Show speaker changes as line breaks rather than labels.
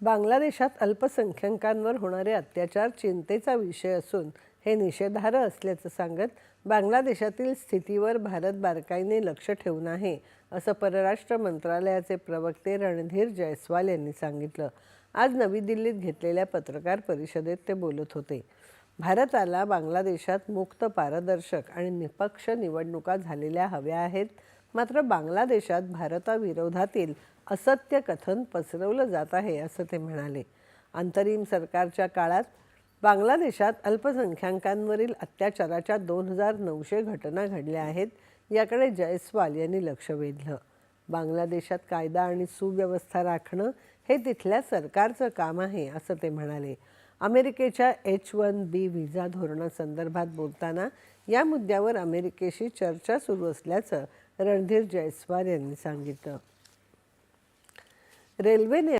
बांगलादेशात अल्पसंख्याकांवर होणारे अत्याचार चिंतेचा विषय असून हे निषेधार्ह असल्याचं सांगत बांगलादेशातील स्थितीवर भारत बारकाईने लक्ष ठेवून आहे असं परराष्ट्र मंत्रालयाचे प्रवक्ते रणधीर जयस्वाल यांनी सांगितलं। आज नवी दिल्लीत घेतलेल्या पत्रकार परिषदेत ते बोलत होते। भारताला बांगलादेशात मुक्त, पारदर्शक आणि निष्पक्ष निवडणुका झालेल्या हव्या आहेत, मात्र बांगलादेशात भारताविरोधातील असत्य कथन पसरवलं जात आहे असं ते म्हणाले। अंतरिम सरकारच्या काळात बांगलादेशात अल्पसंख्याकांवरील अत्याचाराच्या 2900 घटना घडल्या आहेत, याकडे जयस्वाल यांनी लक्ष वेधलं। बांगलादेशात कायदा आणि सुव्यवस्था राखणं हे तिथल्या सरकारचं काम आहे असं ते म्हणाले। अमेरिकेच्या H-1B व्हिसा धोरणासंदर्भात बोलताना या मुद्द्यावर अमेरिकेशी चर्चा सुरू असल्याचं रणधीर जयस्वाल यांनी सांगितलं। रेल्वेने